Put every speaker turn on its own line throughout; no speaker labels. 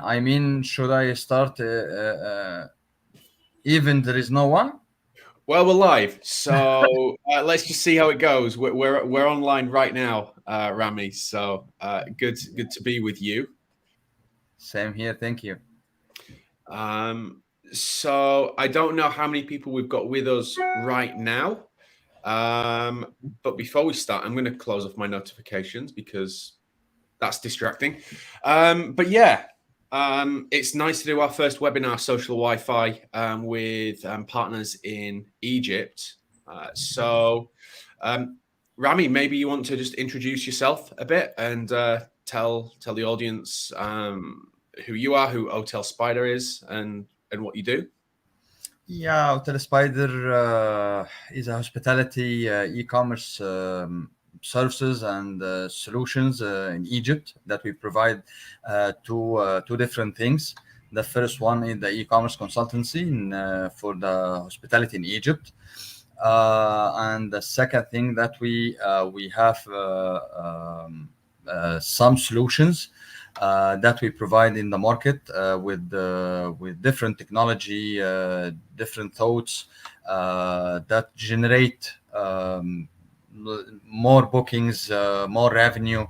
I mean, should I start even there is no one?
Well, we're live, so let's just see how it goes. We're online right now, Ramy. So good to be with you.
Same here. Thank you.
Um, so I don't know how many people we've got with us right now, um, but before we start, I'm going to close off my notifications because that's distracting. But yeah, it's nice to do our first webinar, Social Wi-Fi, with partners in Egypt. So, um, Ramy, maybe you want to just introduce yourself a bit and tell the audience who you are, who Otel Spider is, and what you do.
Yeah, Otel Spider is a hospitality e-commerce services and solutions in Egypt that we provide two different things. The first one is the e-commerce consultancy for the hospitality in Egypt, and the second thing that we have some solutions that we provide in the market with different technology, different thoughts that generate more bookings, more revenue.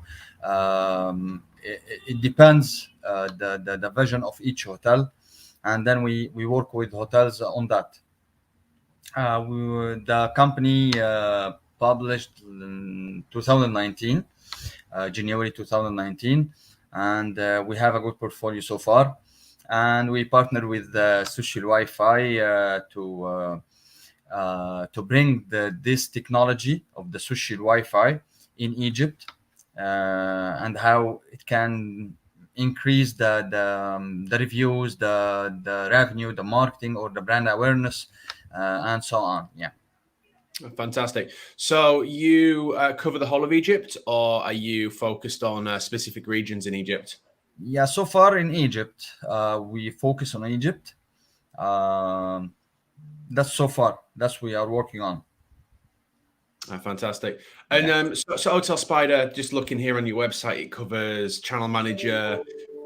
It depends the vision of each hotel, and then we work with hotels on that. The company published in 2019, January 2019, and we have a good portfolio so far. And we partner with Social WiFi to bring this technology of the social Wi-Fi in Egypt, and how it can increase the reviews, the revenue, the marketing, or the brand awareness, and so on. Yeah.
Fantastic. So you cover the whole of Egypt, or are you focused on specific regions in Egypt?
Yeah, so far in Egypt, we focus on Egypt. Um, that's so far. That's we are working on.
Fantastic. And
Yeah.
so Hotel Spider, just looking here on your website, it covers channel manager,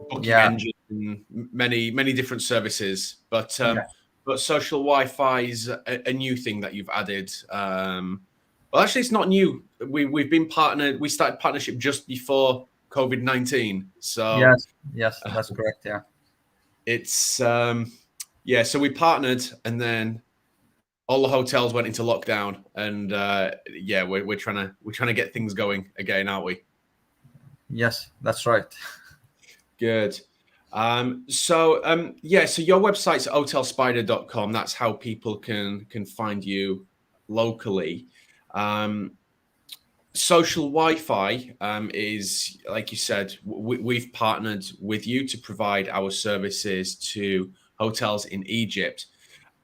booking
Yeah.
engine, many different services.
Yeah.
But social Wi-Fi is a new thing that you've added. Well, actually, it's not new. We've been partnered. We started partnership just before COVID-19, so
Yes. Yes. That's correct. Yeah.
it's yeah. So we partnered, and then all the hotels went into lockdown, and yeah, we're trying to get things going again, aren't we?
Yes. That's right.
Good. Yeah, so your website's hotelspider.com. That's how people can find you locally. Um, Social Wi-Fi is, like you said, we've partnered with you to provide our services to hotels in Egypt.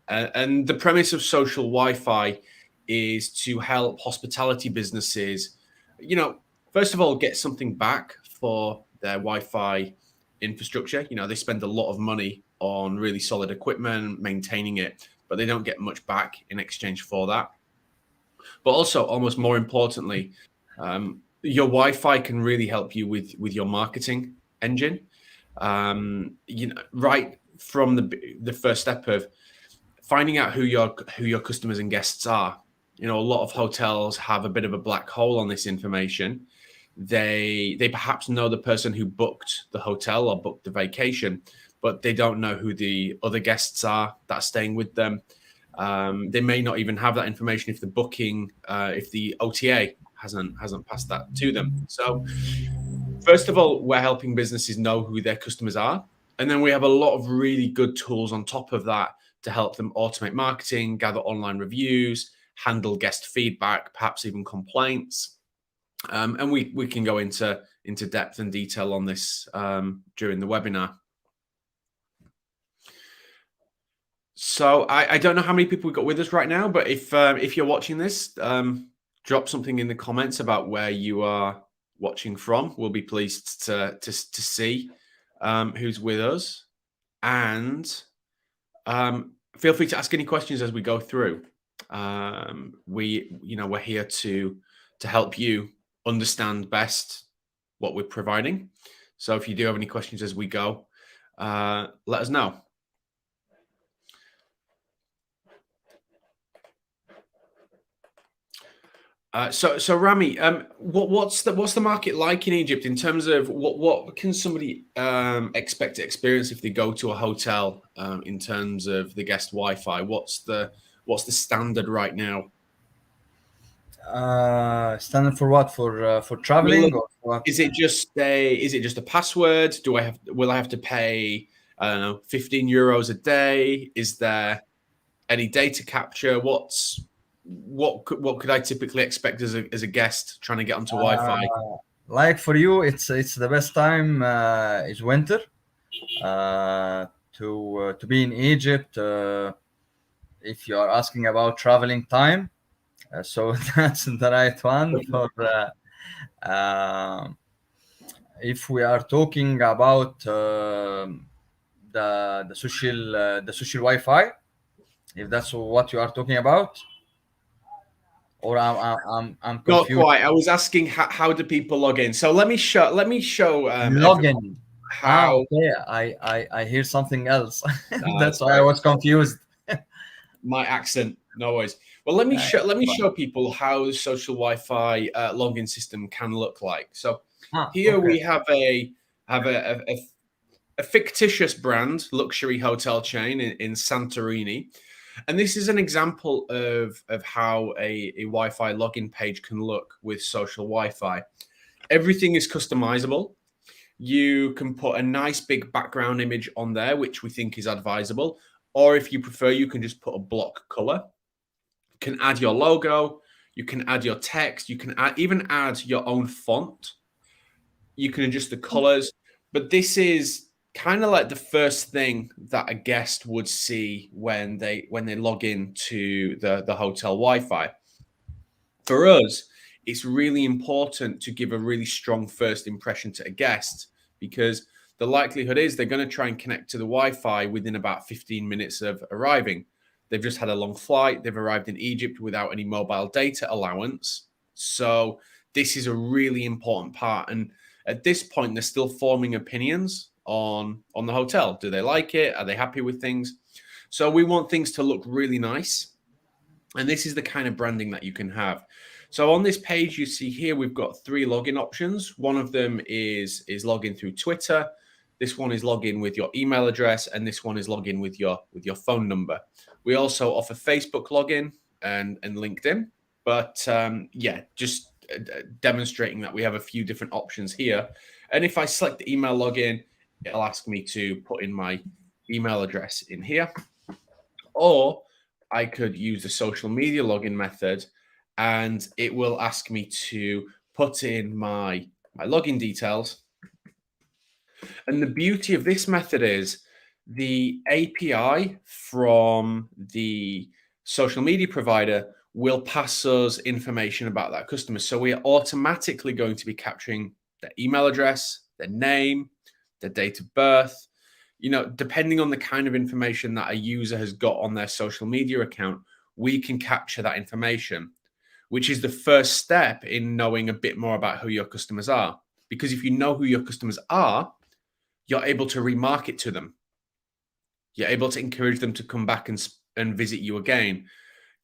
And the premise of social Wi-Fi is to help hospitality businesses, you know, first of all, get something back for their Wi-Fi infrastructure. You know, they spend a lot of money on really solid equipment, maintaining it, but they don't get much back in exchange for that. But also, almost more importantly, your Wi-Fi can really help you with your marketing engine. You know, right from the first step of finding out who your customers and guests are. You know, a lot of hotels have a bit of a black hole on this information. They perhaps know the person who booked the hotel or booked the vacation, but they don't know who the other guests are that are staying with them. They may not even have that information if the booking, if the OTA hasn't passed that to them. So first of all, we're helping businesses know who their customers are. And then we have a lot of really good tools on top of that to help them automate marketing, gather online reviews, handle guest feedback, perhaps even complaints. And we can go into depth and detail on this during the webinar. So I don't know how many people we've got with us right now, but if you're watching this, drop something in the comments about where you are watching from. We'll be pleased to see who's with us, and feel free to ask any questions as we go through. We're here to help you understand best what we're providing. So if you do have any questions as we go, let us know. So Ramy, what's the market like in Egypt in terms of what can somebody expect to experience if they go to a hotel in terms of the guest Wi-Fi? What's the standard right now?
Standard for what? For traveling or for what?
Is it just a password? Will I have to pay, I don't know, 15 euros a day? Is there any data capture? What could I typically expect as a guest trying to get onto Wi-Fi?
Like for you, it's the best time is winter to be in Egypt. If you are asking about traveling time, so that's the right one for. Um if we are talking about the social Wi-Fi, if that's what you are talking about, or I'm
Not
confused.
quite. I was asking how do people log in? So let me show everyone
Login.
how.
Okay. I hear something else. That's
That's
why I was confused.
my accent. No worries. Well, let me show people how the social Wi-Fi login system can look like. So here
Okay.
we have a fictitious brand luxury hotel chain in Santorini. And this is an example of how a Wi-Fi login page can look with social Wi-Fi. Everything is customizable. You can put a nice big background image on there, which we think is advisable. Or if you prefer, you can just put a block color. You can add your logo. You can add your text. You can even add your own font. You can adjust the colors. But this is kind of like the first thing that a guest would see when they log into the hotel Wi-Fi. For us, it's really important to give a really strong first impression to a guest, because the likelihood is they're going to try and connect to the Wi-Fi within about 15 minutes of arriving. They've just had a long flight. They've arrived in Egypt without any mobile data allowance. So this is a really important part. And at this point, they're still forming opinions on the hotel. Do they like it? Are they happy with things? So we want things to look really nice. And this is the kind of branding that you can have. So on this page, you see here, we've got 3 login options. One of them is login through Twitter. This one is login with your email address, and this one is login with your phone number. We also offer Facebook login and LinkedIn, but yeah, just demonstrating that we have a few different options here. And if I select the email login, it'll ask me to put in my email address in here, or I could use the social media login method, and it will ask me to put in my login details. And the beauty of this method is the API from the social media provider will pass us information about that customer. So we are automatically going to be capturing their email address, their name, their date of birth. You know, depending on the kind of information that a user has got on their social media account, we can capture that information, which is the first step in knowing a bit more about who your customers are. Because if you know who your customers are, you're able to remarket to them. You're able to encourage them to come back and visit you again.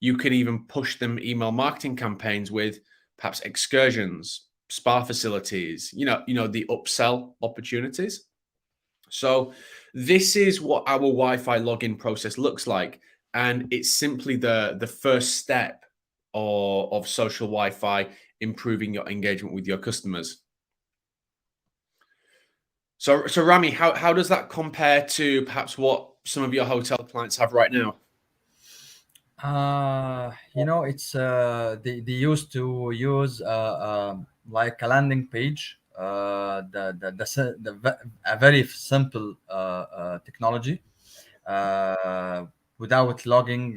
You can even push them email marketing campaigns with perhaps excursions, spa facilities, you know, the upsell opportunities. So this is what our Wi-Fi login process looks like. And it's simply the first step of social Wi-Fi improving your engagement with your customers. So Ramy, how does that compare to perhaps what some of your hotel clients have right now?
It's they used to use like a landing page, a very simple technology, without logging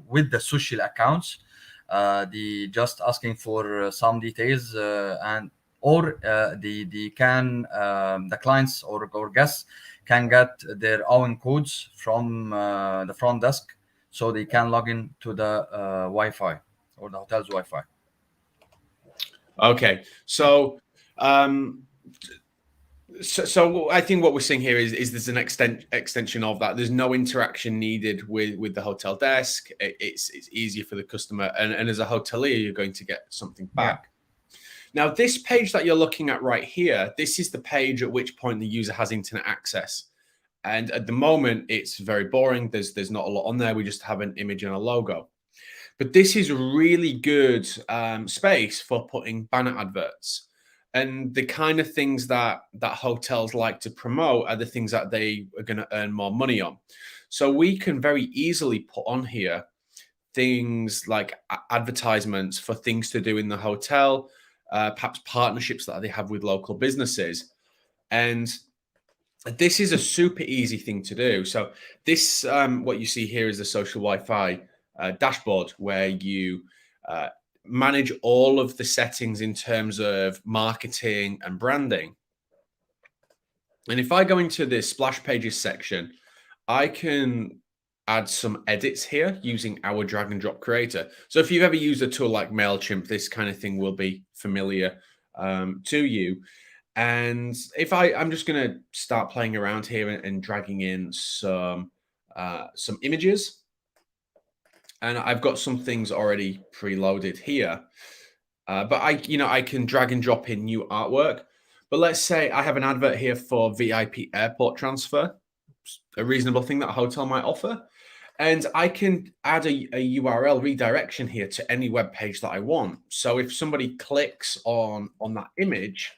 with the social accounts. The just asking for some details, and or the clients or guests can get their own codes from the front desk, so they can log in to the Wi-Fi or the hotel's Wi-Fi.
Okay, so So I think what we're seeing here is there's an extension of that. There's no interaction needed with the hotel desk. It's easier for the customer, and as a hotelier, you're going to get something
Yeah.
back. Now, this page that you're looking at right here, this is the page at which point the user has internet access. And at the moment, it's very boring. There's not a lot on there. We just have an image and a logo. But this is really good space for putting banner adverts. And the kind of things that hotels like to promote are the things that they are going to earn more money on. So we can very easily put on here things like advertisements for things to do in the hotel, perhaps partnerships that they have with local businesses. And this is a super easy thing to do. So this, what you see here is the Social WiFi dashboard where you manage all of the settings in terms of marketing and branding. And if I go into the splash pages section, I can add some edits here using our drag and drop creator. So if you've ever used a tool like MailChimp, this kind of thing will be familiar to you. And if I'm just going to start playing around here and dragging in some images. And I've got some things already preloaded here. But I can drag and drop in new artwork. But let's say I have an advert here for VIP airport transfer, a reasonable thing that a hotel might offer. And I can add a URL redirection here to any web page that I want. So if somebody clicks on that image,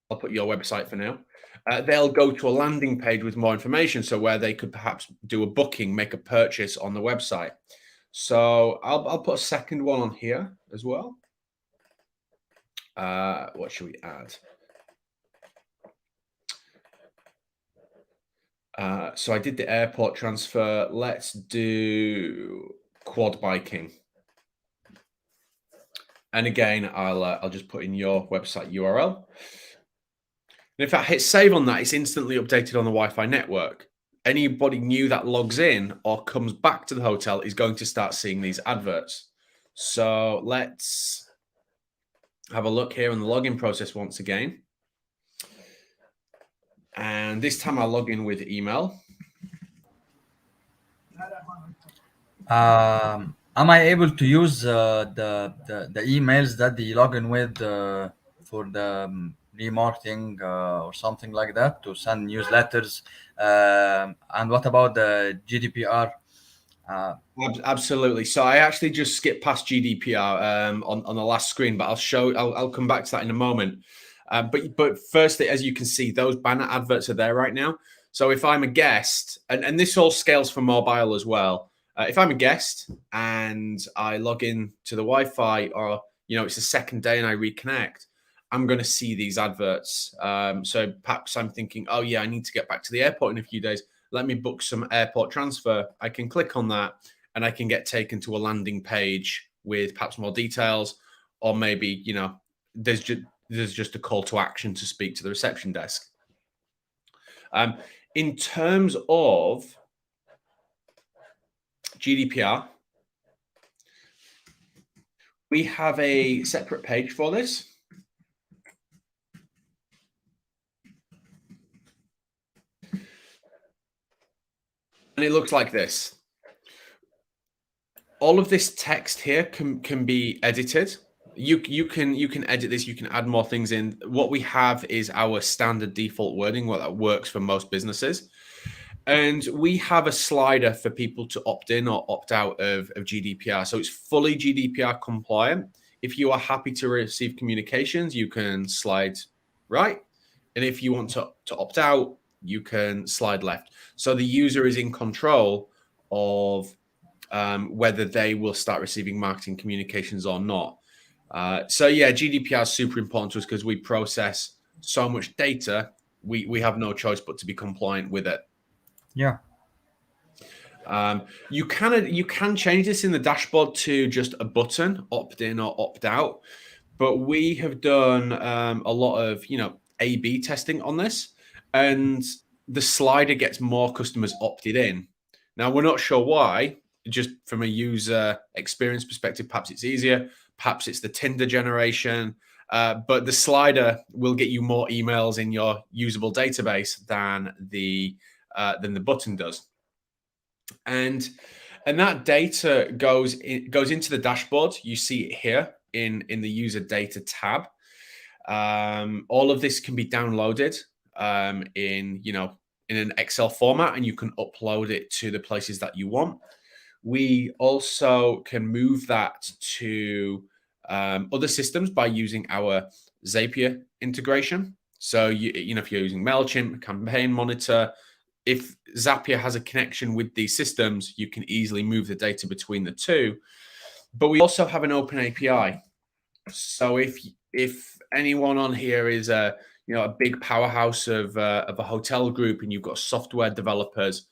I'll put your website for now. They'll go to a landing page with more information. So where they could perhaps do a booking, make a purchase on the website. So I'll put a second one on here as well. What should we add? So I did the airport transfer. Let's do quad biking. And again, I'll just put in your website URL. And if I hit save on that, it's instantly updated on the Wi-Fi network. Anybody new that logs in or comes back to the hotel is going to start seeing these adverts. So let's have a look here on the login process once again. And this time I'll log in with email.
Am I able to use the emails that they log in with for the remarketing or something like that to send newsletters? And what about the GDPR?
Absolutely. So I actually just skipped past GDPR on the last screen, but I'll come back to that in a moment. But firstly, as you can see, those banner adverts are there right now. So if I'm a guest, and this all scales for mobile as well. If I'm a guest and I log in to the Wi-Fi, or it's the second day and I reconnect, I'm going to see these adverts. So perhaps I'm thinking, oh yeah, I need to get back to the airport in a few days. Let me book some airport transfer. I can click on that and I can get taken to a landing page with perhaps more details, or maybe there's just a call to action to speak to the reception desk. In terms of GDPR, we have a separate page for this. And it looks like this. All of this text here can be edited. You can edit this. You can add more things in. What we have is our standard default wording, what that works for most businesses. And we have a slider for people to opt in or opt out of GDPR. So it's fully GDPR compliant. If you are happy to receive communications, you can slide right. And if you want to opt out, you can slide left. So the user is in control of whether they will start receiving marketing communications or not. So yeah, GDPR is super important to us because we process so much data. We have no choice but to be compliant with it.
Yeah.
You can change this in the dashboard to just a button, opt in or opt out. But we have done a lot of A/B testing on this, and the slider gets more customers opted in. Now we're not sure why. Just from a user experience perspective, perhaps it's easier. Perhaps it's the Tinder generation. but the slider will get you more emails in your usable database than the button does. And that data goes into the dashboard. You see it here in the user data tab. All of this can be downloaded in an Excel format, and you can upload it to the places that you want. We also can move that to other systems by using our Zapier integration. So if you're using MailChimp, Campaign Monitor, if Zapier has a connection with these systems, you can easily move the data between the two. But we also have an open API. So if anyone on here is a big powerhouse of a hotel group, and you've got software developers,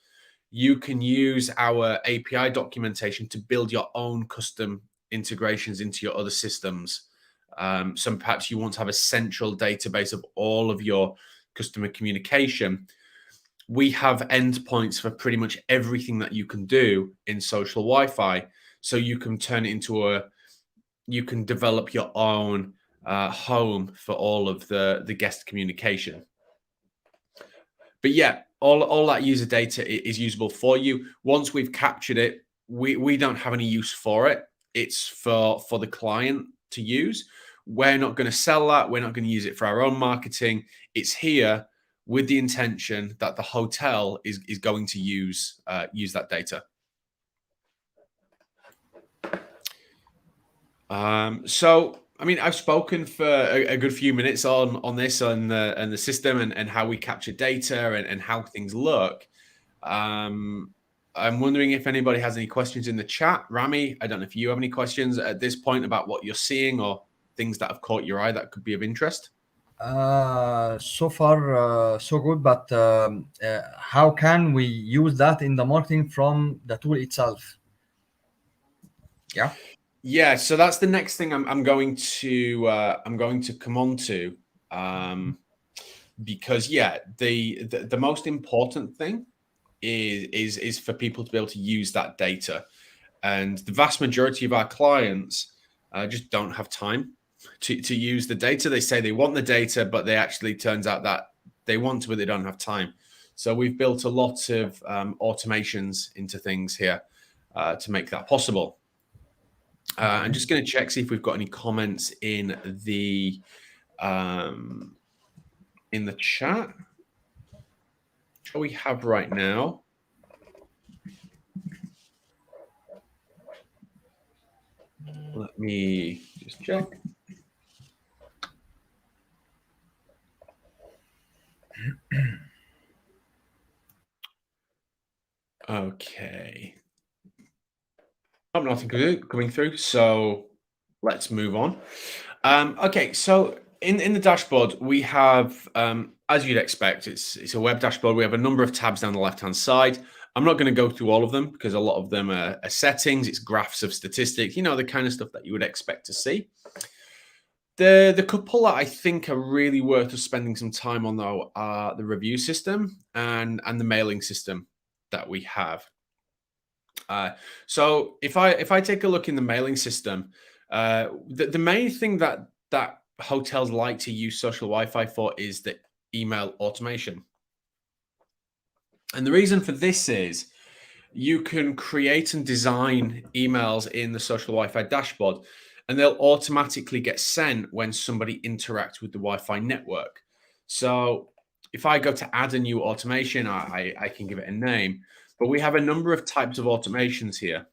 you can use our API documentation to build your own custom integrations into your other systems. So perhaps you want to have a central database of all of your customer communication. We have endpoints for pretty much everything that you can do in Social Wi-Fi. So you can turn it into you can develop your own home for all of the guest communication. But yeah, all that user data is usable for you. Once we've captured it, we don't have any use for it. It's for the client to use. We're not going to sell that. We're not going to use it for our own marketing. It's here with the intention that the hotel is going to use that data. So, I mean, I've spoken for a good few minutes on this and the system and how we capture data and how things look. I'm wondering if anybody has any questions in the chat. Ramy, I don't know if you have any questions at this point about what you're seeing or things that have caught your eye that could be of interest.
So far, so good. But how can we use that in the marketing from the tool itself?
Yeah, so that's the next thing I'm going to come on to, because the most important thing is for people to be able to use that data, and the vast majority of our clients just don't have time to use the data. They say they want the data, but they actually turns out that they want to, but they don't have time. So we've built a lot of automations into things here to make that possible. I'm just going to check, see if we've got any comments in the chat. What we have right now. Let me just check. Okay. Oh, nothing coming through. So let's move on. Okay, so in the dashboard, we have, as you'd expect, it's a web dashboard. We have a number of tabs down the left-hand side. I'm not going to go through all of them because a lot of them are settings. It's graphs of statistics, the kind of stuff that you would expect to see. The couple that I think are really worth us spending some time on, though, are the review system and the mailing system that we have. So if I take a look in the mailing system, the main thing that hotels like to use Social Wi-Fi for is the email automation. And the reason for this is you can create and design emails in the Social Wi-Fi dashboard, and they'll automatically get sent when somebody interacts with the Wi-Fi network. So if I go to add a new automation, I can give it a name, but we have a number of types of automations here,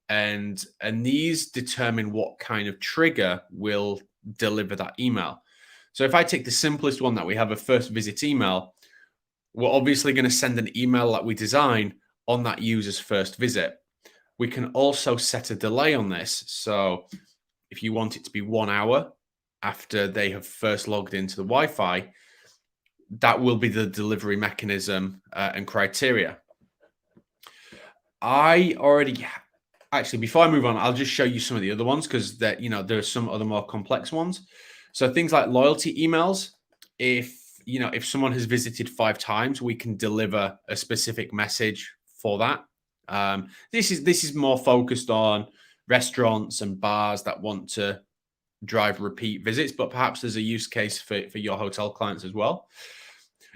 and these determine what kind of trigger will deliver that email. So if I take the simplest one that we have, a first visit email, we're obviously going to send an email that we design on that user's first visit. We can also set a delay on this. So if you want it to be 1 hour after they have first logged into the Wi-Fi, that will be the delivery mechanism and criteria. Actually, before I move on, I'll just show you some of the other ones because there are some other more complex ones. So things like loyalty emails, if someone has visited 5 times, we can deliver a specific message for that. This is more focused on restaurants and bars that want to drive repeat visits, but perhaps there's a use case for your hotel clients as well.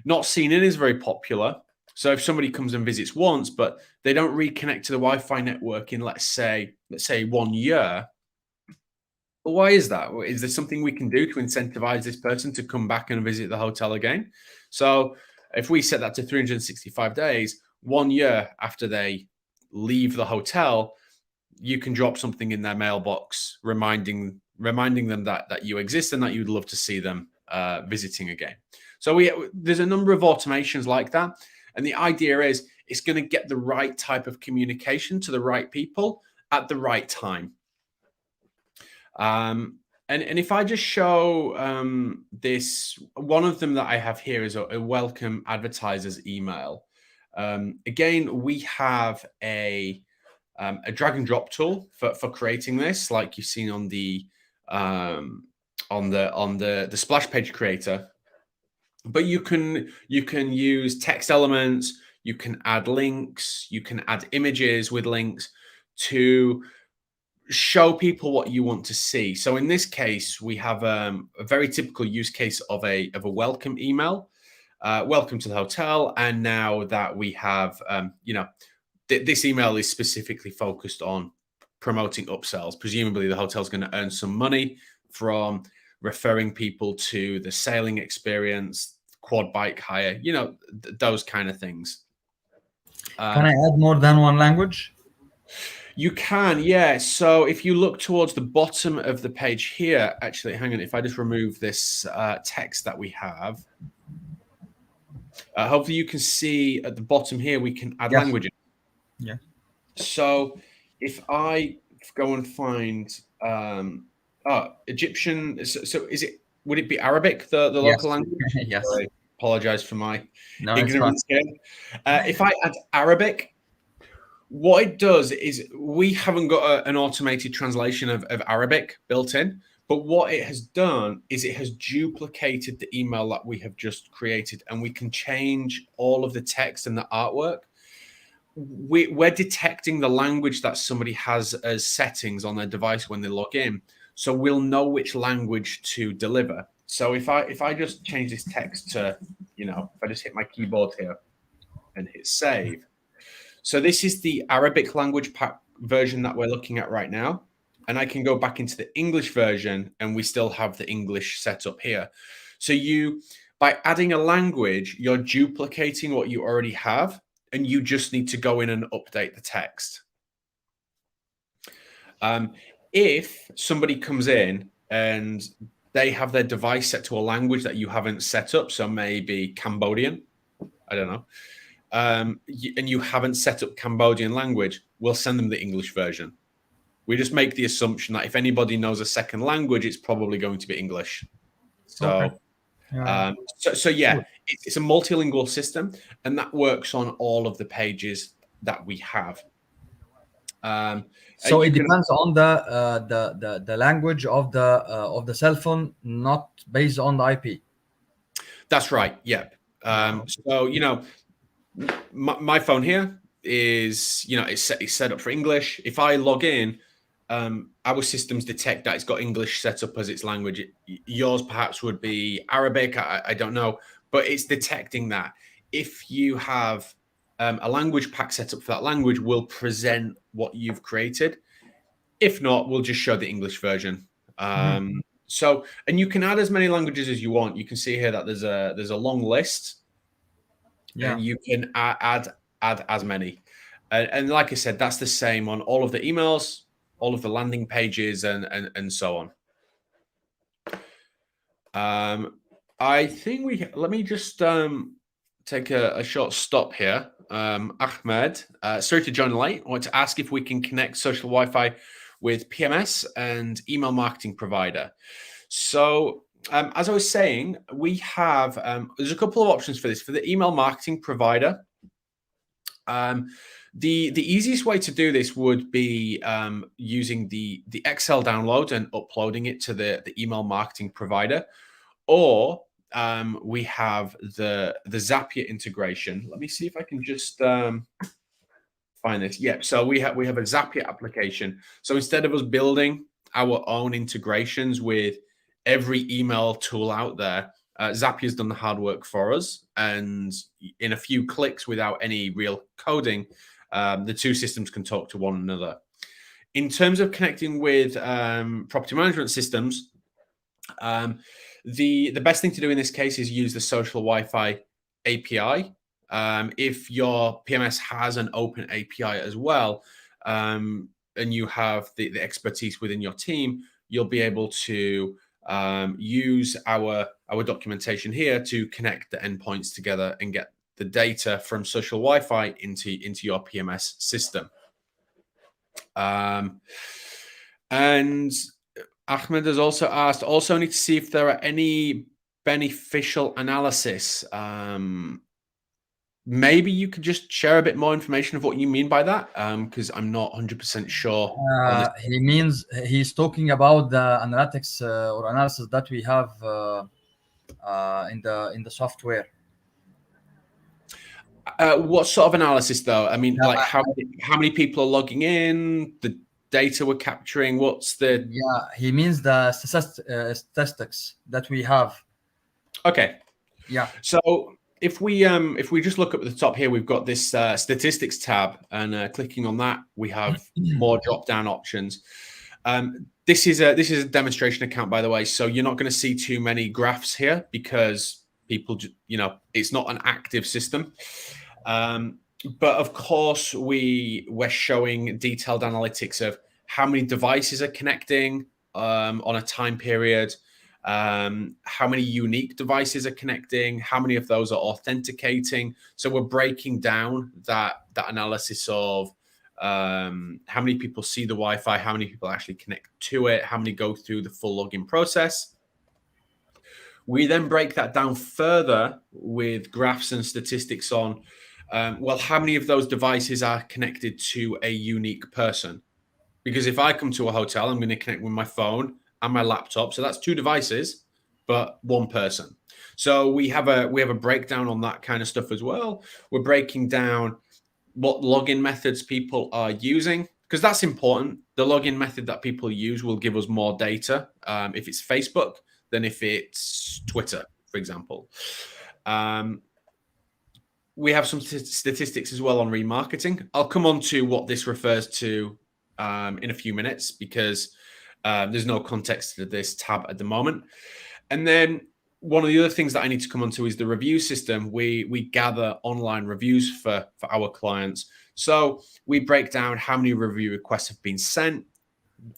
Not seen in is very popular. So if somebody comes and visits once, but they don't reconnect to the Wi-Fi network in, let's say 1 year, well, why is that? Is there something we can do to incentivize this person to come back and visit the hotel again? So if we set that to 365 days, 1 year after they leave the hotel, you can drop something in their mailbox reminding them that you exist and that you'd love to see them visiting again. So there's a number of automations like that. And the idea is it's going to get the right type of communication to the right people at the right time. And if I just show this, one of them that I have here is a welcome advertisers email. Again, we have a drag and drop tool for creating this, like you've seen on the splash page creator. But you can use text elements, you can add links, you can add images with links to show people what you want to see. So in this case, we have a very typical use case of a welcome email. Welcome to the hotel. And now that we have, this email is specifically focused on promoting upsells. Presumably the hotel's going to earn some money from referring people to the sailing experience, quad bike hire, those kind of things.
Can I add more than one language?
You can, yeah. So if you look towards the bottom of the page here, actually, hang on, if I just remove this text that we have, hopefully you can see at the bottom here, we can add languages.
Yeah.
So if I go and find Egyptian, so would it be Arabic, the local language?
Yes.
I apologize for my
No,
ignorance here. If I add Arabic, what it does is we haven't got an automated translation of Arabic built in, but what it has done is it has duplicated the email that we have just created, and we can change all of the text and the artwork. We're detecting the language that somebody has as settings on their device when they log in, so we'll know which language to deliver. So if I just change this text to, if I just hit my keyboard here and hit save. So this is the Arabic language version that we're looking at right now. And I can go back into the English version and we still have the English set up here. So by adding a language, you're duplicating what you already have, and you just need to go in and update the text. If somebody comes in and they have their device set to a language that you haven't set up, so maybe Cambodian, I don't know, and you haven't set up Cambodian language, we'll send them the English version. We just make the assumption that if anybody knows a second language, it's probably going to be English. So,
okay.
Yeah, it's a multilingual system, and that works on all of the pages that we have.
So it depends on the language of the cell phone, not based on the IP.
That's right. Yeah. So my phone here is it's set up for English. If I log in, our systems detect that it's got English set up as its language. Yours perhaps would be Arabic. I don't know, but it's detecting that. If you have a language pack set up for that language, we'll present what you've created. If not, we'll just show the English version. So, and you can add as many languages as you want. You can see here that there's a long list. Yeah. And you can add as many. And like I said, that's the same on all of the emails, all of the landing pages, and so on. I think let me just take a short stop here. Ahmed, sorry to join late. I want to ask if we can connect social Wi-Fi with PMS and email marketing provider. So as I was saying, we have, there's a couple of options for this. For the email marketing provider, the easiest way to do this would be using the Excel download and uploading it to the email marketing provider, or we have the Zapier integration. Let me see if I can just find this. Yeah, so we have a Zapier application. So instead of us building our own integrations with every email tool out there. Zapier's done the hard work for us, and in a few clicks without any real coding, the two systems can talk to one another. In terms of connecting with property management systems, the best thing to do in this case is use the Social WiFi API. If your PMS has an open API as well, and you have the expertise within your team, you'll be able to use our documentation here to connect the endpoints together and get the data from Social WiFi into your PMS system. And Ahmed has also asked, also need to see if there are any beneficial analysis. Maybe you could just share a bit more information of what you mean by that, because I'm not 100% sure.
He's talking about the analytics or analysis that we have in the software.
What sort of analysis, though? I mean, like how many people are logging in, the data we're capturing. What's the?
Yeah, he means the statistics that we have.
Okay.
Yeah.
So if we just look up at the top here, we've got this statistics tab, and clicking on that, we have more drop-down options. This is a demonstration account, by the way, so you're not going to see too many graphs here because people, it's not an active system. But of course, we're showing detailed analytics of how many devices are connecting on a time period. How many unique devices are connecting, how many of those are authenticating. So we're breaking down that analysis of how many people see the Wi-Fi, how many people actually connect to it, how many go through the full login process. We then break that down further with graphs and statistics on, well, how many of those devices are connected to a unique person? Because if I come to a hotel, I'm going to connect with my phone and my laptop. So that's two devices, but one person. So we have a breakdown on that kind of stuff as well. We're breaking down what login methods people are using, because that's important. The login method that people use will give us more data if it's Facebook than if it's Twitter, for example. We have some statistics as well on remarketing. I'll come on to what this refers to in a few minutes, because there's no context to this tab at the moment. And then one of the other things that I need to come on to is the review system. We gather online reviews for our clients. So we break down how many review requests have been sent,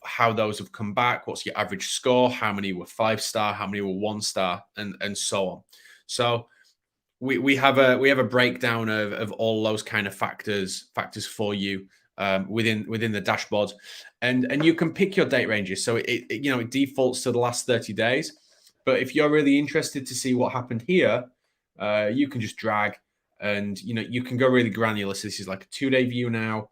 how those have come back, what's your average score, how many were 5-star, how many were 1-star, and so on. So we have a breakdown of all those kind of factors for you within the dashboard, and you can pick your date ranges. So it defaults to the last 30 days. But if you're really interested to see what happened here, you can just drag, and you can go really granular. So this is like a 2-day view now.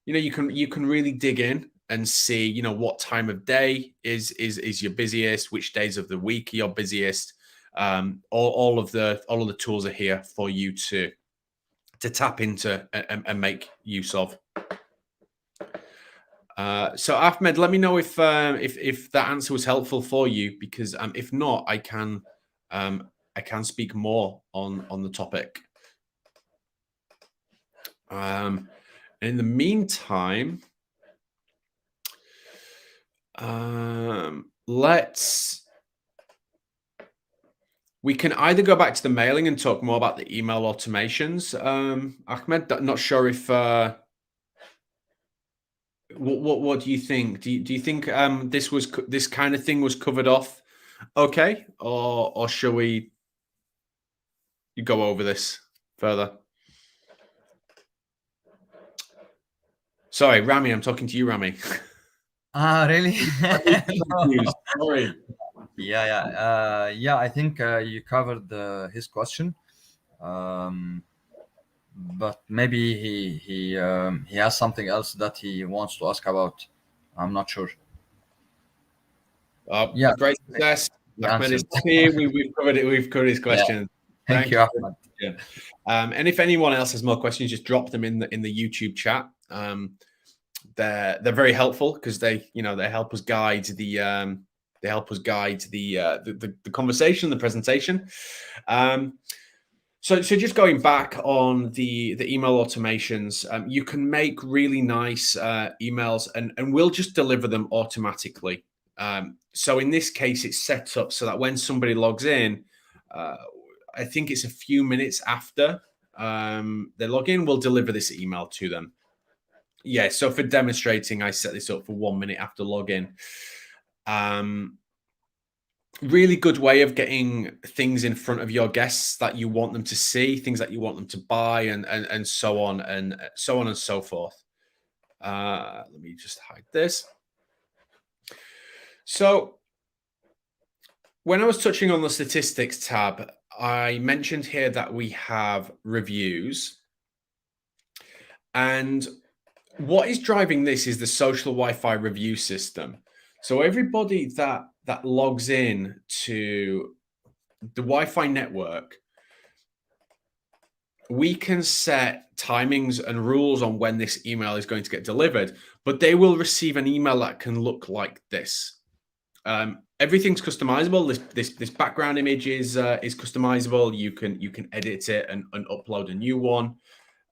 You can really dig in and see what time of day is your busiest, which days of the week are your busiest. All of the tools are here for you to tap into and make use of. So Ahmed, let me know if that answer was helpful for you, because if not, I can speak more on the topic. In the meantime, we can either go back to the mailing and talk more about the email automations. Ahmed, not sure if what do you think? Do you think this kind of thing was covered off okay, or shall we go over this further? Sorry, Ramy, I'm talking to you, Ramy.
Really?
Sorry.
Yeah. I think you covered his question, but maybe he has something else that he wants to ask about. I'm not sure.
Yeah, great success. Ahmed is here. We've covered it. We've covered his questions.
Yeah. Thank you, Ahmed.
And if anyone else has more questions, just drop them in the YouTube chat. they're very helpful because they help us guide the the conversation, the presentation. So just going back on the email automations, you can make really nice emails, and we'll just deliver them automatically. So in this case, it's set up so that when somebody logs in, I think it's a few minutes after they log in, we'll deliver this email to them. Yeah, so for demonstrating, I set this up for 1 minute after login. Really good way of getting things in front of your guests that you want them to see, things that you want them to buy, and so on and so forth. Let me just hide this. So when I was touching on the statistics tab, I mentioned here that we have reviews, and what is driving this is the Social Wi-Fi review system. So everybody that logs in to the Wi-Fi network, we can set timings and rules on when this email is going to get delivered, but they will receive an email that can look like this. Everything's customizable. This background image is customizable. You can edit it and upload a new one.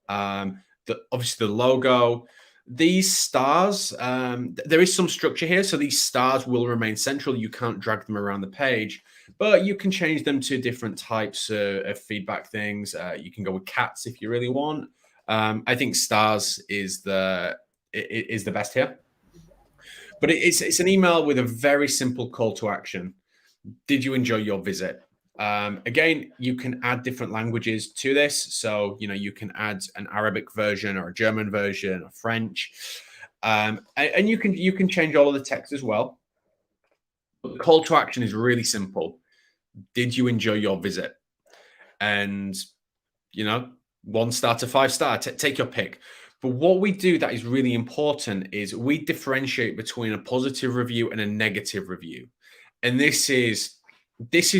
Obviously the logo. These stars, there is some structure here, so these stars will remain central. You can't drag them around the page, but you can change them to different types of feedback things. You can go with cats if you really want. I think stars is the best here. But it's an email with a very simple call to action. Did you enjoy your visit? Again, you can add different languages to this. So, you can add an Arabic version or a German version or French. And you can change all of the text as well. But the call to action is really simple. Did you enjoy your visit? And, 1 star to 5 star, take your pick. But what we do that is really important is we differentiate between a positive review and a negative review. And this is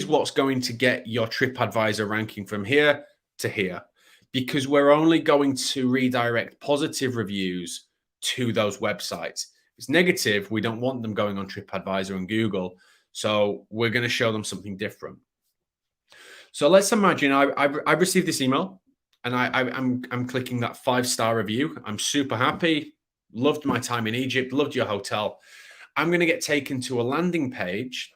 what's going to get your TripAdvisor ranking from here to here, because we're only going to redirect positive reviews to those websites. If it's negative, we don't want them going on TripAdvisor and Google. So we're going to show them something different. So let's imagine I've received this email and I'm clicking that 5-star review. I'm super happy. Loved my time in Egypt. Loved your hotel. I'm going to get taken to a landing page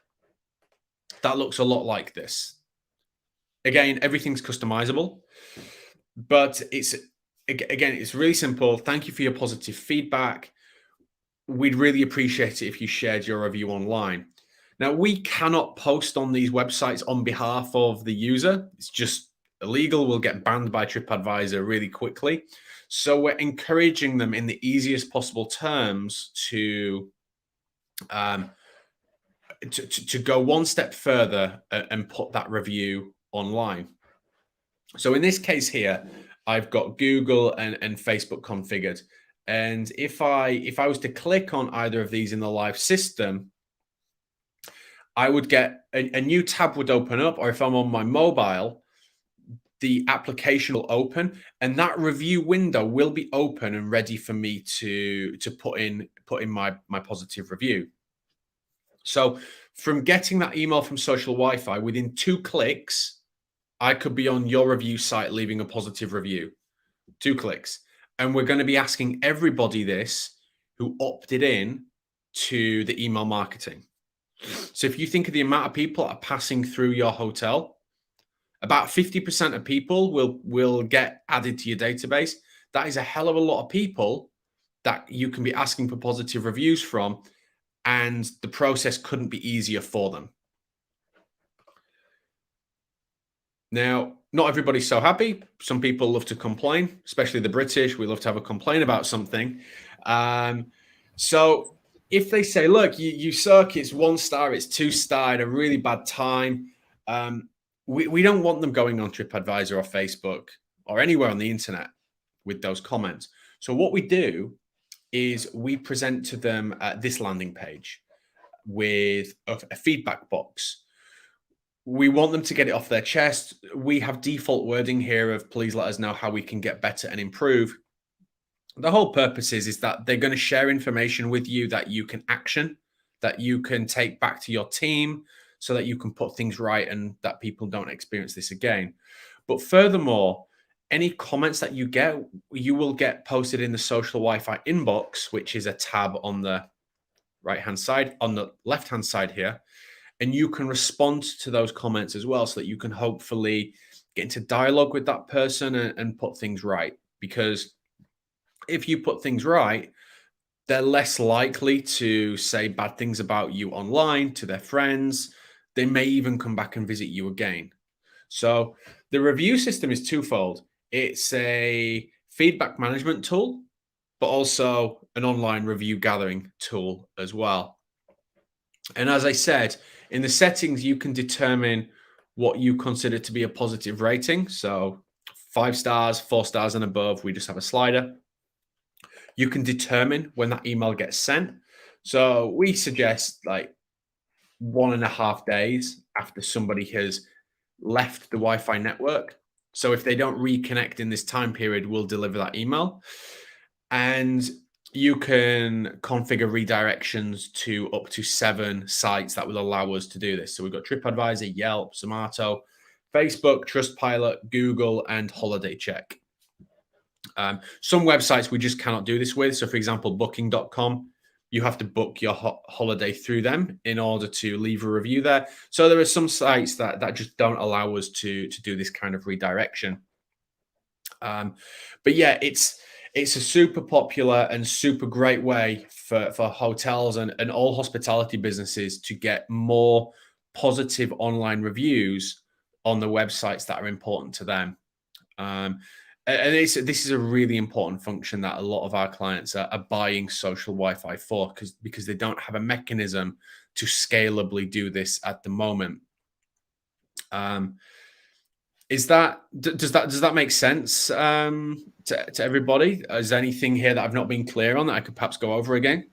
that looks a lot like this. Again, everything's customizable, but it's really simple. Thank you for your positive feedback. We'd really appreciate it if you shared your review online. Now, we cannot post on these websites on behalf of the user. It's just illegal. We'll get banned by TripAdvisor really quickly. So we're encouraging them in the easiest possible terms to go one step further and put that review online. So in this case here, I've got Google and Facebook configured. And if I was to click on either of these in the live system, I would get a new tab would open up, or if I'm on my mobile, the application will open and that review window will be open and ready for me to put in my positive review. So from getting that email from Social Wi-Fi, within 2 clicks, I could be on your review site leaving a positive review. 2 clicks. And we're going to be asking everybody this who opted in to the email marketing. So if you think of the amount of people that are passing through your hotel, about 50% of people will get added to your database. That is a hell of a lot of people that you can be asking for positive reviews from, and the process couldn't be easier for them. Now, not everybody's so happy. Some people love to complain, especially the British. We love to have a complaint about something. So if they say, look, you suck, it's 1 star, it's 2 star, at a really bad time, we don't want them going on TripAdvisor or Facebook or anywhere on the internet with those comments. So what we do is we present to them this landing page with a feedback box. We want them to get it off their chest. We have default wording here of please let us know how we can get better and improve. The whole purpose is that they're going to share information with you that you can action, that you can take back to your team so that you can put things right and that people don't experience this again. But furthermore, any comments that you get, you will get posted in the Social Wi-Fi inbox, which is a tab on the right-hand side, on the left-hand side here. And you can respond to those comments as well so that you can hopefully get into dialogue with that person and put things right. Because if you put things right, they're less likely to say bad things about you online to their friends. They may even come back and visit you again. So the review system is twofold. It's a feedback management tool, but also an online review gathering tool as well. And as I said, in the settings, you can determine what you consider to be a positive rating. So 5 stars, 4 stars and above, we just have a slider. You can determine when that email gets sent. So we suggest like 1.5 days after somebody has left the Wi-Fi network. So if they don't reconnect in this time period, we'll deliver that email. And you can configure redirections to up to 7 sites that will allow us to do this. So we've got TripAdvisor, Yelp, Zomato, Facebook, Trustpilot, Google, and Holiday Check. Some websites we just cannot do this with. So for example, booking.com, you have to book your holiday through them in order to leave a review there. So there are some sites that just don't allow us to do this kind of redirection. But yeah, it's a super popular and super great way for hotels and all hospitality businesses to get more positive online reviews on the websites that are important to them. And this is a really important function that a lot of our clients are buying Social Wi-Fi for because they don't have a mechanism to scalably do this at the moment. Does that make sense to everybody? Is there anything here that I've not been clear on that I could perhaps go over again?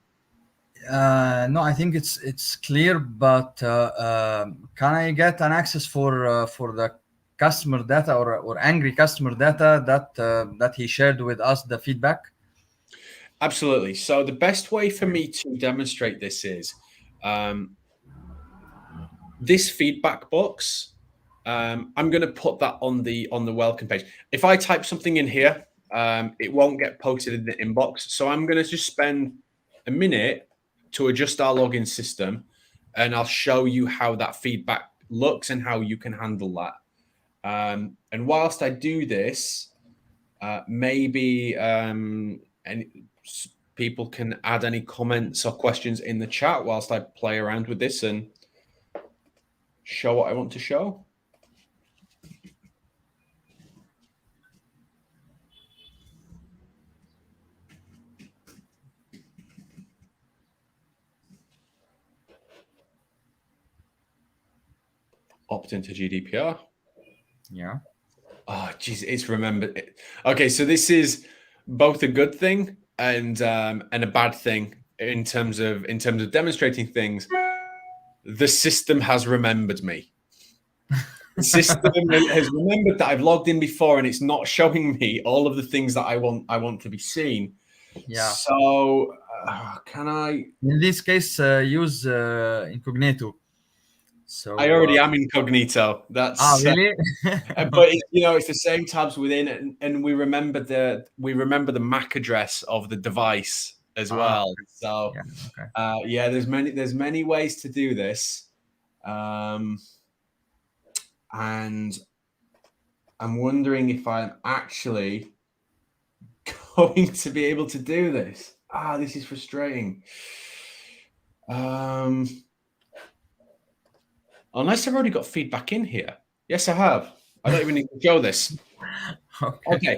No, I think it's clear, but can I get an access for the customer data or angry customer data that he shared with us, the feedback?
Absolutely. So the best way for me to demonstrate this is this feedback box. I'm going to put that on the welcome page. If I type something in here, it won't get posted in the inbox. So I'm going to just spend a minute to adjust our login system, and I'll show you how that feedback looks and how you can handle that. And whilst I do this, maybe any people can add any comments or questions in the chat whilst I play around with this and show what I want to show. Opt into GDPR.
Yeah.
Oh, geez, it's remembered. Okay, so this is both a good thing and a bad thing in terms of demonstrating things. The system has remembered me. The system has remembered that I've logged in before, and it's not showing me all of the things that I want to be seen.
Yeah.
So can I?
In this case, use incognito. So
I already am incognito. That's
really?
but it's the same tabs within, and we remember the MAC address of the device as well. So
yeah, okay.
Yeah, there's many ways to do this, and I'm wondering if I'm actually going to be able to do this. This is frustrating. Unless I've already got feedback in here. Yes, I have. I don't even need to show this. Okay.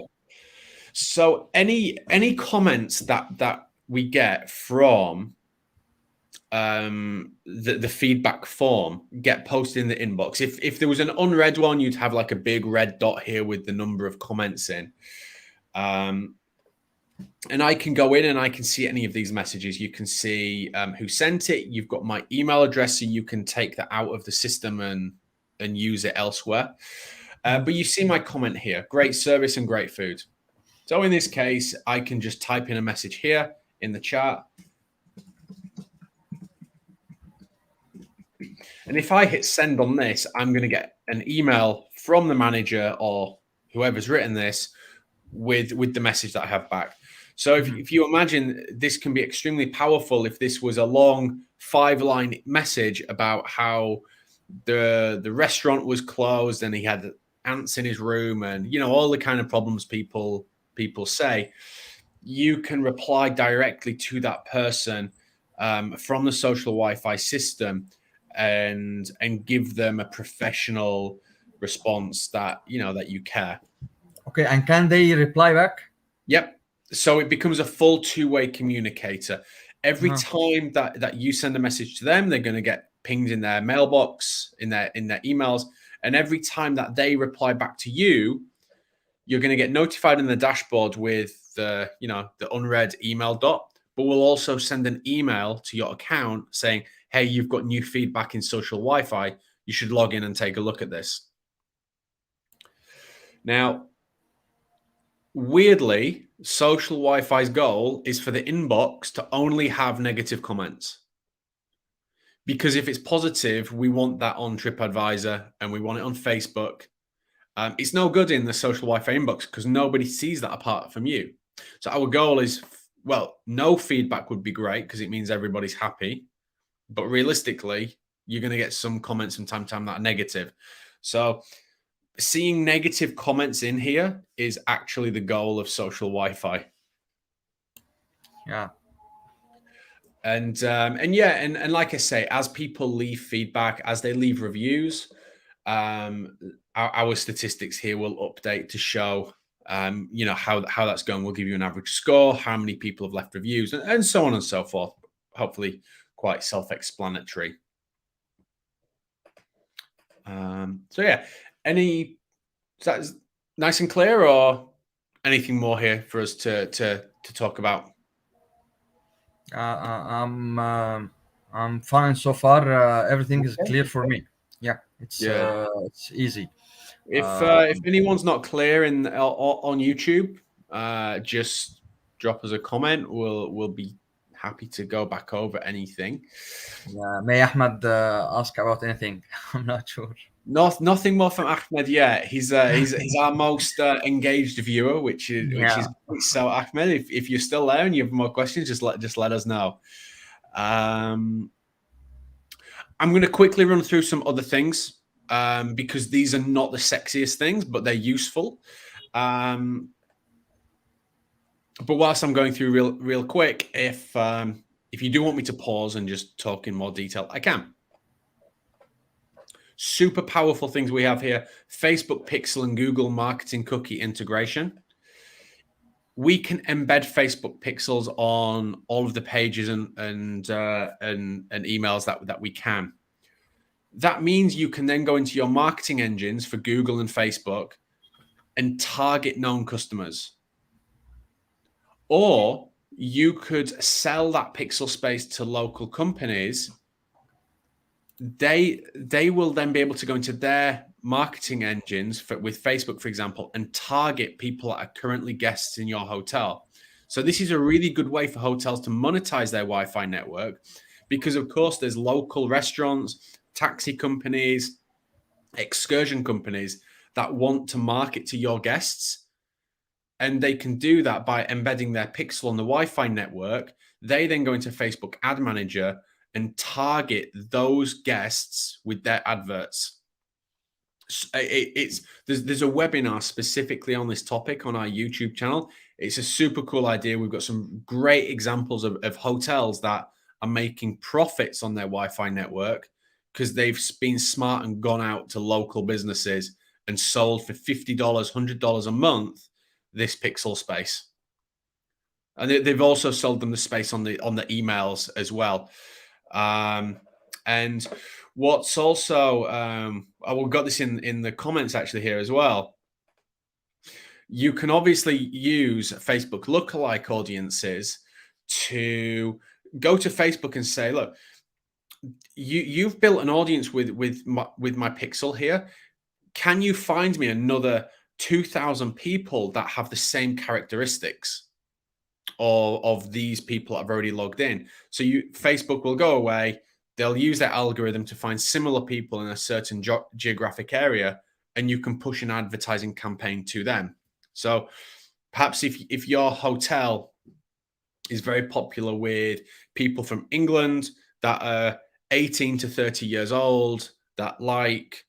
So any comments that we get from the feedback form get posted in the inbox. If there was an unread one, you'd have like a big red dot here with the number of comments in. And I can go in and I can see any of these messages. You can see who sent it. You've got my email address, so you can take that out of the system and use it elsewhere. But you see my comment here: great service and great food. So in this case, I can just type in a message here in the chat. And if I hit send on this, I'm going to get an email from the manager or whoever's written this with the message that I have back. So if you imagine, this can be extremely powerful if this was a long 5-line message about how the restaurant was closed and he had ants in his room and, you know, all the kind of problems people say. You can reply directly to that person from the social Wi-Fi system and give them a professional response that, you know, that you care.
Okay, and can they reply back?
Yep. So it becomes a full two-way communicator. Every time that you send a message to them, they're going to get pinged in their mailbox, in their emails, and every time that they reply back to you, you're going to get notified in the dashboard with the, you know, the unread email dot. But we'll also send an email to your account saying, "Hey, you've got new feedback in social Wi-Fi. You should log in and take a look at this." Now, weirdly, social Wi-Fi's goal is for the inbox to only have negative comments. Because if it's positive, we want that on TripAdvisor and we want it on Facebook. It's no good in the social Wi-Fi inbox because nobody sees that apart from you. So our goal is, well, no feedback would be great because it means everybody's happy. But realistically, you're going to get some comments from time to time that are negative. So seeing negative comments in here is actually the goal of social Wi-Fi.
Yeah.
And yeah, and like I say, as people leave feedback, as they leave reviews, our statistics here will update to show, you know, how that's going. We'll give you an average score, how many people have left reviews, and so on and so forth. Hopefully, quite self-explanatory. So yeah, is that nice and clear, or anything more here for us to talk about?
I'm fine so far. Everything is clear for me. Yeah, it's easy.
If anyone's not clear on YouTube, just drop us a comment. We'll be happy to go back over anything.
May Ahmed ask about anything? I'm not sure.
Nothing more from Ahmed yet. He's our most engaged viewer, which is great. So Ahmed, if you're still there and you have more questions, just let us know. I'm going to quickly run through some other things because these are not the sexiest things, but they're useful. But whilst I'm going through real quick, if you do want me to pause and just talk in more detail, I can. Super powerful things we have here: Facebook Pixel and Google Marketing Cookie integration. We can embed Facebook pixels on all of the pages and emails that we can. That means you can then go into your marketing engines for Google and Facebook and target known customers. Or you could sell that pixel space to local companies. They will then be able to go into their marketing engines with Facebook, for example, and target people that are currently guests in your hotel. So this is a really good way for hotels to monetize their Wi-Fi network because, of course, there's local restaurants, taxi companies, excursion companies that want to market to your guests. And they can do that by embedding their pixel on the Wi-Fi network. They then go into Facebook Ad Manager and target those guests with their adverts. There's a webinar specifically on this topic on our YouTube channel. It's a super cool idea. We've got some great examples of hotels that are making profits on their Wi-Fi network because they've been smart and gone out to local businesses and sold for $50, $100 a month this pixel space. And they've also sold them the space on the emails as well. And what's also, we've got this in the comments actually here as well. You can obviously use Facebook lookalike audiences to go to Facebook and say, look, you've built an audience with my pixel here. Can you find me another 2,000 people that have the same characteristics of these people that have already logged in. So Facebook will go away. They'll use their algorithm to find similar people in a certain geographic area, and you can push an advertising campaign to them. So perhaps if your hotel is very popular with people from England that are 18 to 30 years old, that like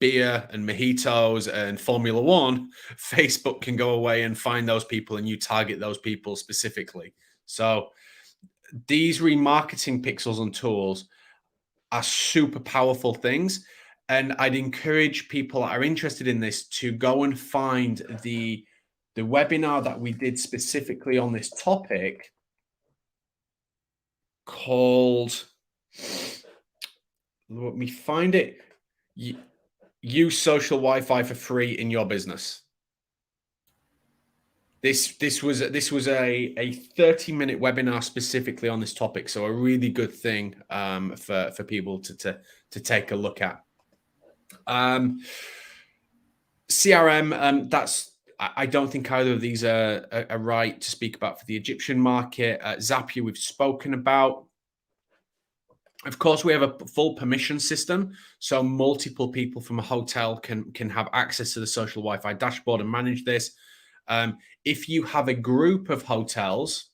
beer and mojitos and Formula One, Facebook can go away and find those people, and you target those people specifically. So these remarketing pixels and tools are super powerful things. And I'd encourage people that are interested in this to go and find the webinar that we did specifically on this topic called, let me find it, Use Social Wi-Fi for Free in Your Business. This was a 30-minute webinar specifically on this topic, so a really good thing for people to take a look at. CRM, I don't think either of these are right to speak about for the Egyptian market. Zapier we've spoken about. Of course, we have a full permission system, so multiple people from a hotel can have access to the Social Wi-Fi dashboard and manage this. If you have a group of hotels,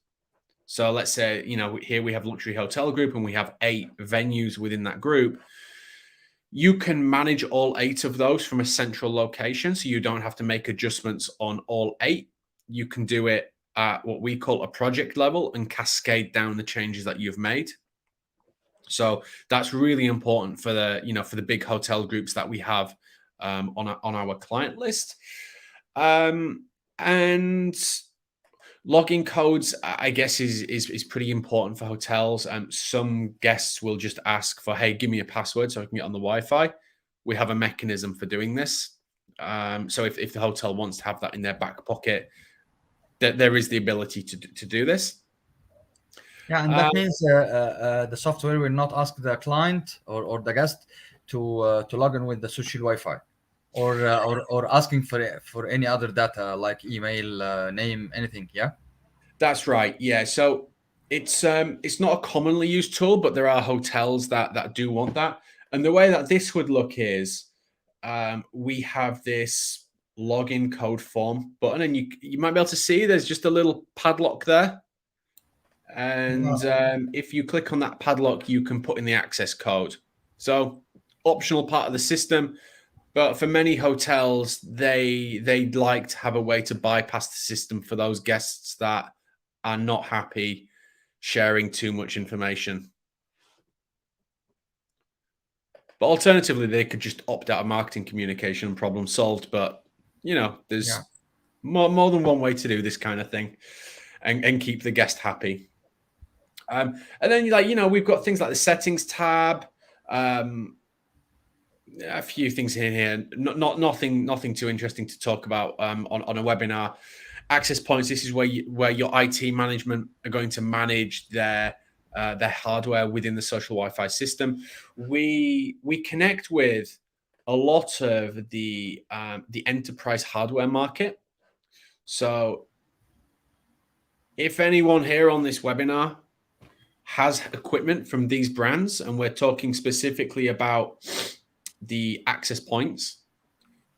so let's say, here we have luxury hotel group and we have 8 venues within that group, you can manage all 8 of those from a central location. So you don't have to make adjustments on all 8. You can do it at what we call a project level and cascade down the changes that you've made. So that's really important for the big hotel groups that we have on our client list. And login codes, I guess, is pretty important for hotels. Some guests will just ask for, hey, give me a password so I can get on the Wi-Fi. We have a mechanism for doing this. So if the hotel wants to have that in their back pocket, there is the ability to do this.
Yeah, and that means the software will not ask the client or the guest to log in with the social Wi-Fi, or asking for any other data like email, name, anything. Yeah,
that's right. Yeah, so it's not a commonly used tool, but there are hotels that do want that. And the way that this would look is we have this login code form button, and you might be able to see there's just a little padlock there. And if you click on that padlock, you can put in the access code. So optional part of the system, but for many hotels, they'd like to have a way to bypass the system for those guests that are not happy sharing too much information. But alternatively, they could just opt out of marketing communication and problem solved. But there's more than one way to do this kind of thing and keep the guest happy. And then we've got things like the settings tab, a few things in here, nothing too interesting to talk about on a webinar. Access points, this is where your IT management are going to manage their hardware within the social Wi-Fi system. We connect with a lot of the enterprise hardware market. So if anyone here on this webinar has equipment from these brands, and we're talking specifically about the access points,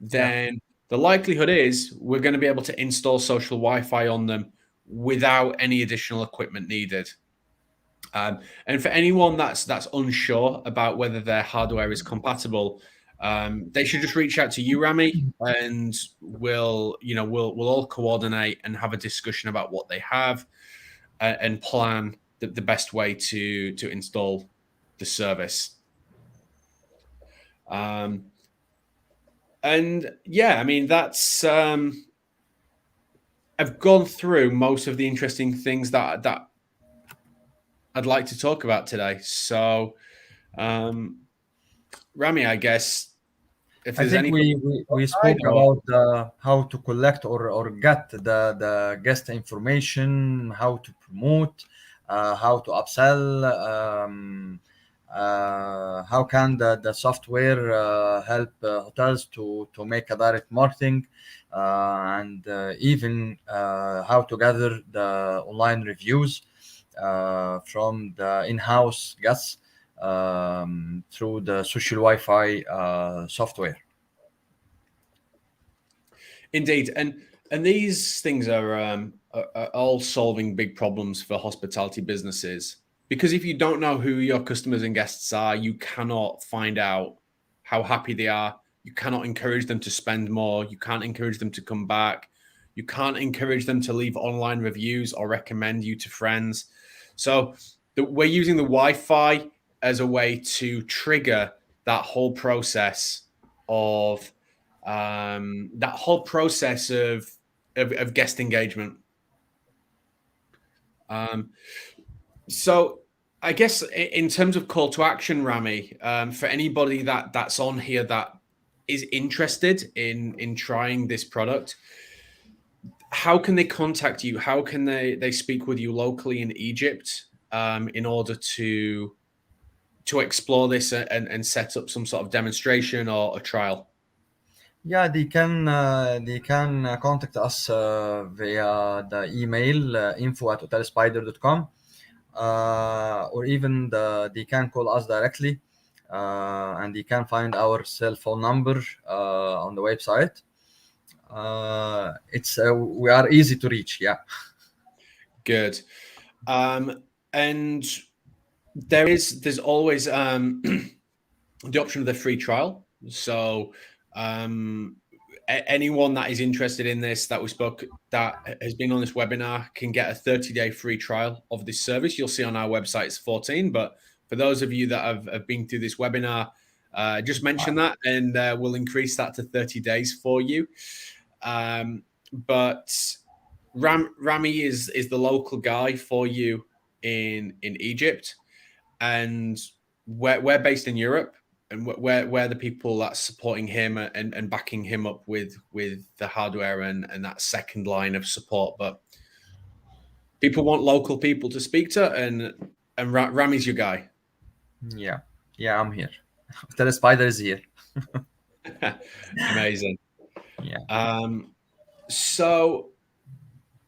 then the likelihood is we're going to be able to install social Wi-Fi on them without any additional equipment needed. And for anyone that's unsure about whether their hardware is compatible, they should just reach out to you, Ramy, and we'll all coordinate and have a discussion about what they have and plan the best way to install the service. And yeah, I mean, that's I've gone through most of the interesting things that I'd like to talk about today. So Ramy, I guess if there's
we spoke about how to collect or get the guest information, how to promote, how to upsell, how can the software help hotels to make a direct marketing, and even how to gather the online reviews from the in-house guests through the Social WiFi software.
Indeed, and these things are all solving big problems for hospitality businesses. Because if you don't know who your customers and guests are, you cannot find out how happy they are. You cannot encourage them to spend more. You can't encourage them to come back. You can't encourage them to leave online reviews or recommend you to friends. So we're using the Wi-Fi as a way to trigger that whole process of of guest engagement. So I guess in terms of call to action, Ramy, for anybody that's on here that is interested in trying this product, how can they contact you? How can they speak with you locally in Egypt in order to explore this and set up some sort of demonstration or a trial?
Yeah, they can contact us via the email info@hotelspider.com, or even they can call us directly, and they can find our cell phone number on the website. It's we are easy to reach. Yeah.
Good. And there's always the option of the free trial. So anyone that is interested in this that has been on this webinar can get a 30-day free trial of this service. You'll see on our website it's 14, but for those of you that have been through this webinar, just mention that and we'll increase that to 30 days for you. But Ramy is the local guy for you in Egypt, and we're based in Europe, and we're the people that's supporting him and backing him up with the hardware and that second line of support. But people want local people to speak to, and Ramy's your guy.
Yeah, I'm here. Otel Spider is here.
Amazing.
Yeah.
So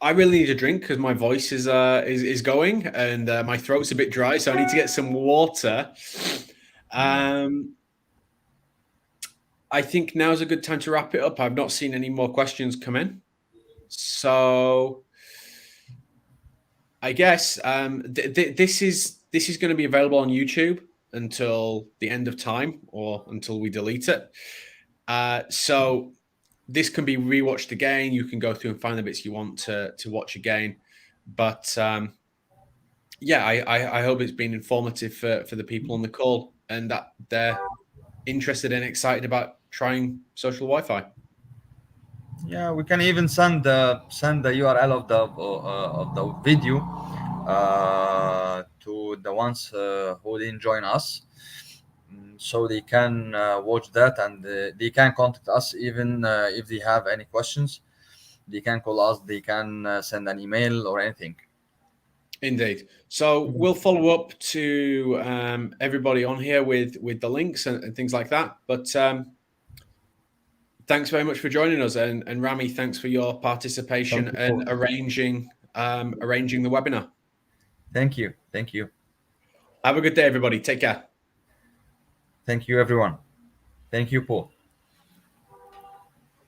I really need a drink because my voice is going and my throat's a bit dry, so I need to get some water. I think now's a good time to wrap it up. I've not seen any more questions come in, so I guess this is going to be available on YouTube until the end of time or until we delete it. So this can be rewatched again. You can go through and find the bits you want to watch again. But yeah, I hope it's been informative for the people on the call and that they're interested and excited about trying Social Wi-Fi.
Yeah, we can even send the URL of the video to the ones who didn't join us, so they can watch that, and they can contact us even if they have any questions. They can call us. They can send an email or anything.
Indeed. So we'll follow up to everybody on here with the links and things like that. But thanks very much for joining us, and Ramy, thanks for your participation and arranging the webinar.
Thank you.
Have a good day, everybody. Take care.
Thank you, everyone. Thank you, Paul.